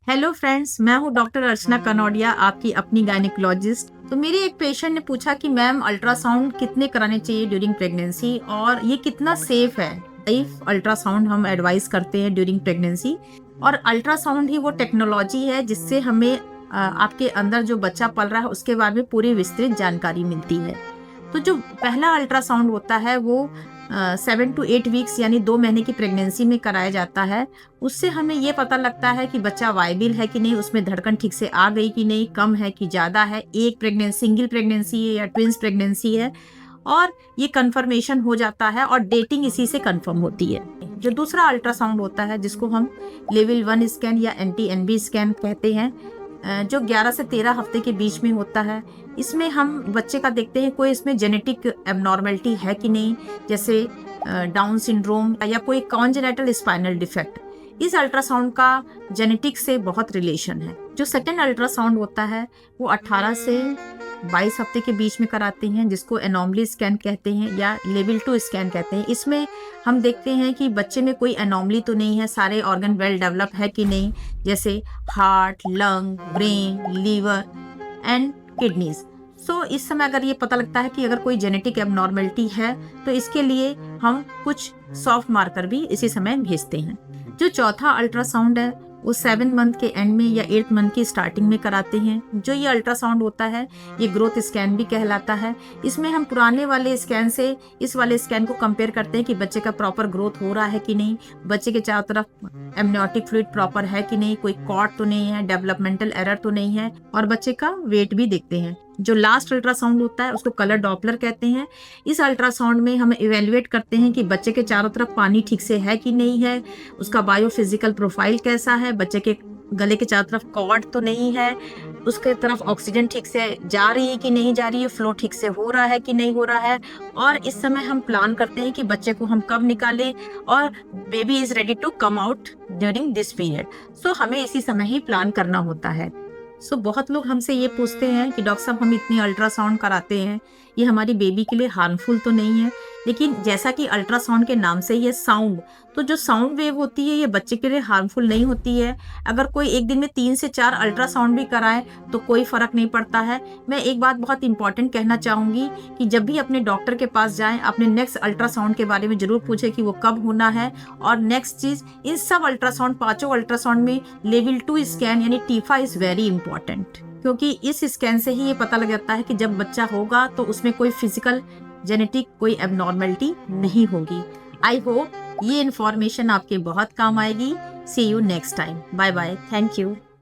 Hello friends, मैं हूं doctor अर्चना कनौडिया, आपकी अपनी गायनेकोलॉजिस्ट। तो मेरे एक पेशेंट ने पूछा कि मैम अल्ट्रासाउंड कितने कराने चाहिए ड्यूरिंग प्रेगनेंसी और ये कितना सेफ है। सेफ अल्ट्रासाउंड हम एडवाइस करते हैं ड्यूरिंग प्रेगनेंसी। और अल्ट्रासाउंड ही वो टेक्नोलॉजी है जिससे हमें आपके अंदर जो बच्चा पल रहा है उसके बारे में पूरी विस्तृत जानकारी मिलती है। तो जो पहला अल्ट्रासाउंड होता है वो 7 to 8 वीक्स यानी 2 महीने की प्रेगनेंसी में कराया जाता है। उससे हमें ये पता लगता है कि बच्चा वायबल है कि नहीं, उसमें धड़कन ठीक से आ गई कि नहीं, कम है कि ज़्यादा है, सिंगल प्रेगनेंसी है या ट्विंस प्रेगनेंसी है। और ये कंफर्मेशन हो जाता है और डेटिंग इसी से कंफर्म होती है। जो दूसरा अल्ट्रासाउंड होता है जिसको हम लेवल 1 स्कैन या NT-NB स्कैन कहते हैं, जो 11 से 13 हफ्ते के बीच में होता है। इसमें हम बच्चे का देखते हैं कोई इसमें जेनेटिक एबनॉर्मेलिटी है कि नहीं, जैसे डाउन सिंड्रोम या कोई कॉन्जेनिटल स्पाइनल डिफेक्ट। इस अल्ट्रासाउंड का जेनेटिक से बहुत रिलेशन है। जो सेकेंड अल्ट्रासाउंड होता है वो 18 से 22 हफ्ते के बीच में कराते हैं, जिसको एनॉमली स्कैन कहते हैं या लेवल 2 स्कैन कहते हैं। इसमें हम देखते हैं कि बच्चे में कोई एनॉमली तो नहीं है, सारे ऑर्गन वेल डेवलप है कि नहीं, जैसे heart, lung, brain, liver and kidneys. So इस समय अगर ये पता लगता है कि अगर कोई जेनेटिक एबनॉर्मेलिटी है तो इसके लिए हम कुछ सॉफ्ट मार्कर भी इसी समय भेजते हैं। जो चौथा अल्ट्रासाउंड है वो 7 मंथ के एंड में या 8 मंथ की स्टार्टिंग में कराते हैं। जो ये अल्ट्रासाउंड होता है ये ग्रोथ स्कैन भी कहलाता है। इसमें हम पुराने वाले स्कैन से इस वाले स्कैन को कंपेयर करते हैं कि बच्चे का प्रॉपर ग्रोथ हो रहा है कि नहीं, बच्चे के चारों तरफ एमनियोटिक फ्लूइड प्रॉपर है कि नहीं, कोई कॉट तो नहीं है, डेवलपमेंटल एरर तो नहीं है, और बच्चे का वेट भी देखते हैं। जो लास्ट अल्ट्रासाउंड होता है उसको कलर डॉपलर कहते हैं। इस अल्ट्रासाउंड में हम इवेल्युएट करते हैं कि बच्चे के चारों तरफ पानी ठीक से है कि नहीं है, उसका बायोफिजिकल प्रोफाइल कैसा है, बच्चे के गले के चारों तरफ कॉर्ड तो नहीं है, उसके तरफ ऑक्सीजन ठीक से जा रही है कि नहीं जा रही है, फ्लो ठीक से हो रहा है कि नहीं हो रहा है। और इस समय हम प्लान करते हैं कि बच्चे को हम कब निकालें और baby is ready to come out during this period. So हमें इसी समय ही प्लान करना होता है। बहुत लोग हमसे ये पूछते हैं कि डॉक्टर साहब हम इतनी अल्ट्रासाउंड कराते हैं, ये हमारी बेबी के लिए हार्मफुल तो नहीं है। लेकिन जैसा कि अल्ट्रासाउंड के नाम से ये साउंड, तो जो साउंड वेव होती है ये बच्चे के लिए हार्मफुल नहीं होती है। अगर कोई एक दिन में 3 से 4 अल्ट्रासाउंड भी कराए तो कोई फर्क नहीं पड़ता है। मैं एक बात बहुत इंपॉर्टेंट कहना चाहूँगी कि जब भी अपने डॉक्टर के पास जाएं, अपने नेक्स्ट अल्ट्रासाउंड के बारे में जरूर पूछे कि वो कब होना है। और नेक्स्ट चीज़, इन सब अल्ट्रासाउंड, 5 अल्ट्रासाउंड में लेवल 2 स्कैन यानी टीफा इज़ वेरी इंपॉर्टेंट, क्योंकि इस स्कैन से ही ये पता लग जाता है कि जब बच्चा होगा तो उसमें कोई फिजिकल जेनेटिक कोई एबनॉर्मेलिटी नहीं होगी। आई होप ये इन्फॉर्मेशन आपके बहुत काम आएगी। See you next time. Bye bye. Thank you.